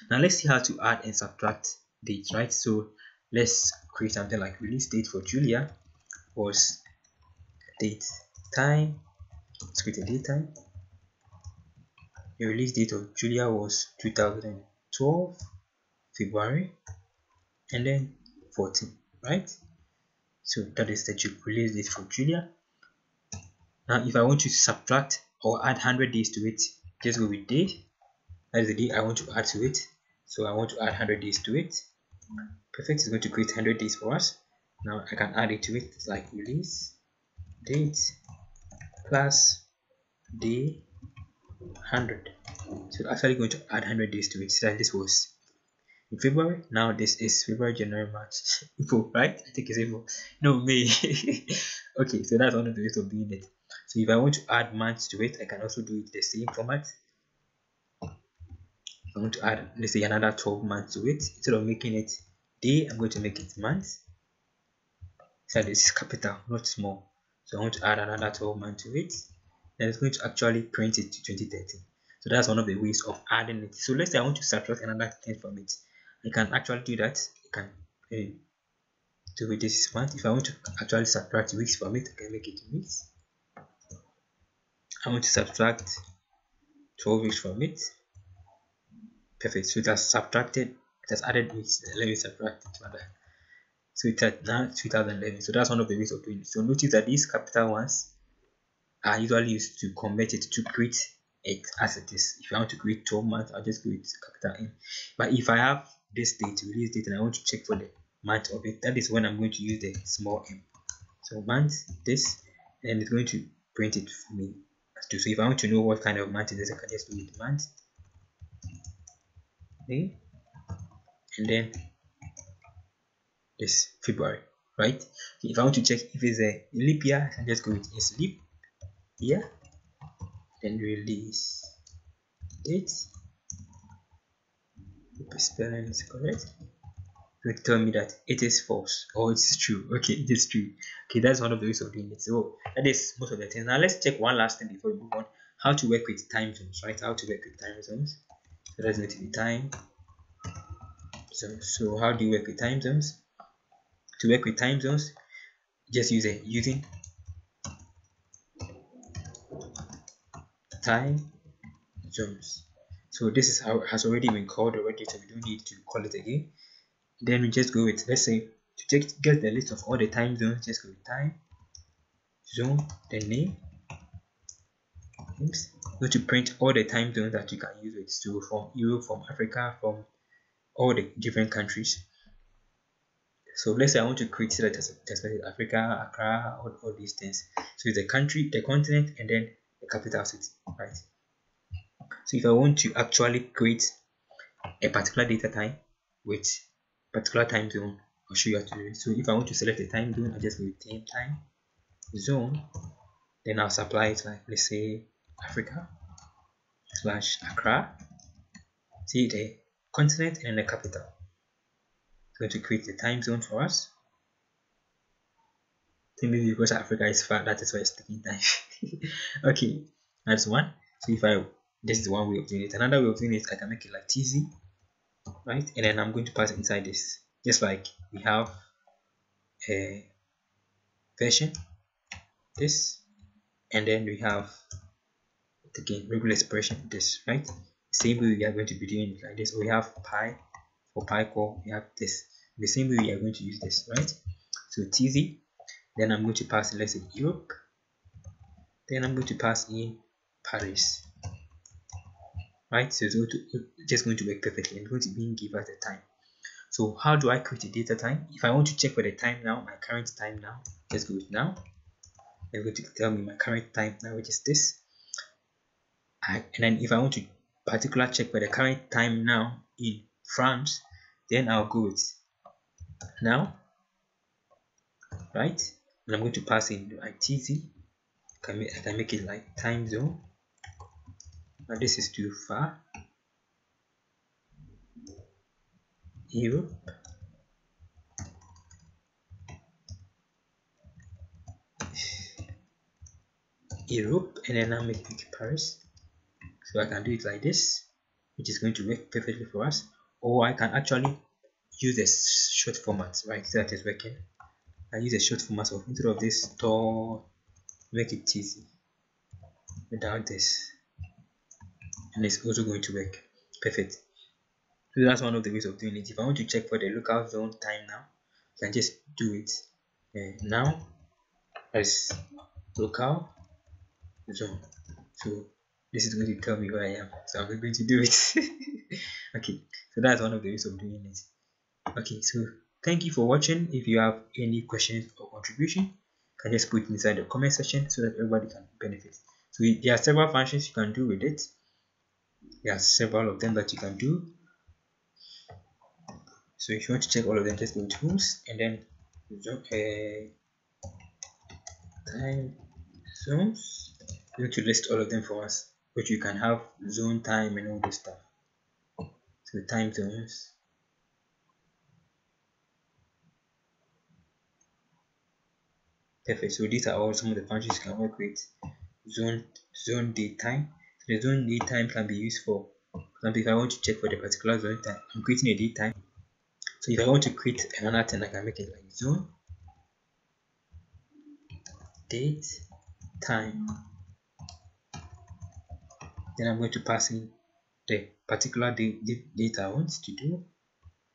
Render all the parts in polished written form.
Now let's see how to add and subtract dates, right? So let's create something like release date for Julia was date time. Let's create a date time. The release date of Julia was 2012 February and then 14, right? So that is the release date for Julia. Now if I want to subtract or add 100 days to it, just go with date. That is the day I want to add to it. So I want to add 100 days to it. Perfect is going to create 100 days for us. Now I can add it to it. It's like release date plus day 100. So it's actually going to add 100 days to it. So this was in February. Now this is February, January, March. April, right? I think it's April. No, May. Okay, so that's one of the ways of doing it. So if I want to add months to it, I can also do it the same format. If I want to add, let's say, another 12 months to it, instead of making it day, I'm going to make it months. So this is capital, not small. So I want to add another 12 months to it. Then it's going to actually print it to 2030. So that's one of the ways of adding it. So let's say I want to subtract another 10 from it. I can actually do that. I can do it this month. If I want to actually subtract weeks from it, I can make it weeks. I want to subtract 12 weeks from it. Perfect. So it has subtracted, it has added weeks. Let me subtract it further. So it's at now 2011. So that's one of the ways of doing it. So notice that these capital ones are usually used to convert it to create it as it is. If I want to create 12 months, I'll just create capital M. But if I have this date, release date, and I want to check for the month of it, that is when I'm going to use the small m. So month, this, and it's going to print it for me. So if I want to know what kind of month it is, I can just do it month, okay, and then this February, right? Okay, if I want to check if it's a leap year, I can just go with a leap year, then release date. Hope the spelling is correct. It will tell me that it is false or it's true. Okay, it is true. Okay, that's one of the ways of doing it. So that is most of the things. Now let's check one last thing before we move on. How to work with time zones, right? How to work with time zones. So that's going to be time. So how do you work with time zones? To work with time zones, just using time zones. So this is how it has already been called already, so we don't need to call it again. Then we just go with, let's say, to get the list of all the time zones, just go with time zone, the name. Oops. Go to print all the time zones that you can use it. So from Europe, from Africa, from all the different countries. So let's say I want to create that Africa, Accra, all these things. So it's the country, the continent, and then the capital city, right? So if I want to actually create a particular data time with particular time zone, I'll show you how to do it. So if I want to select a time zone, I just go with time zone, then I'll supply it like, let's say, Africa / Accra. See the continent and the capital. It's going to create the time zone for us. I think maybe because Africa is far, that is why it's taking time. Okay, that's one. So this is one way of doing it. Another way of doing it, I can make it like TZ, right? And then I'm going to pass it inside this, just like we have a version, this, and then we have again regular expression, this, right? Same way we are going to be doing it like this. We have pi for pi core, we have this. The same way we are going to use this, right? So TZ, then I'm going to pass in, let's say, Europe, then I'm going to pass in Paris, right? So it's just going to work perfectly and going to give us the time. So how do I create a data time? If I want to check for the time now, my current time now, let's go with now. It's going to tell me my current time now, which is this. And then if I want to particular check for the current time now in France, then I'll go with now, right? And I'm going to pass in like TZ. I can make it like time zone. Now this is too far. Europe. And then I'll make it Paris. So I can do it like this. which is going to work perfectly for us, or I can actually use a short format, right? That is working. I use a short format of, instead of this store, make it easy without this, and it's also going to work perfect. So that's one of the ways of doing it. If I want to check for the local zone time now, I can just do it now as local zone. So this is going to tell me where I am, so I'm going to do it. Okay, so that's one of the ways of doing it. Okay, so thank you for watching. If you have any questions or contribution, you can just put it inside the comment section so that everybody can benefit. So there are several functions you can do with it. There are several of them that you can do. So if you want to check all of them, just go to tools and then time zones. I'm going to list all of them for us, but you can have zone, time, and all this stuff. So time zones. Perfect. So these are all some of the functions you can work with. Zone date time. So the zone date time can be used for example, if I want to check for the particular zone time, I'm creating a date time. So if I want to create another thing, I can make it like zone date time. Then I'm going to pass in the particular date I want to do.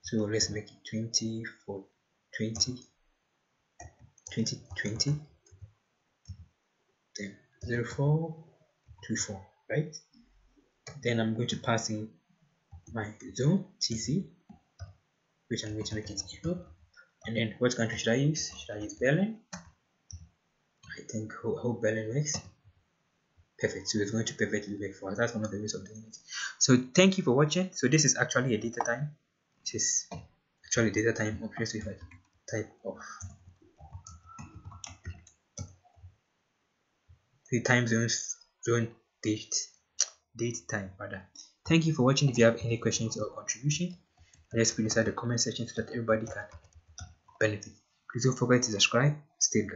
So let's make it 20 for 2020, then 0424, right? Then I'm going to pass in my zone TC, which I'm going to make it Europe. And then what country should I use? Should I use Berlin? I think how Berlin works. Perfect. So it's going to perfectly work for us. That's one of the ways of doing it. So thank you for watching. So this is actually a data time. This is actually data time option. So if I type of the time zones, zone date time rather. Thank you for watching. If you have any questions or contribution, let's put inside the comment section so that everybody can benefit. Please don't forget to subscribe. Stay blessed.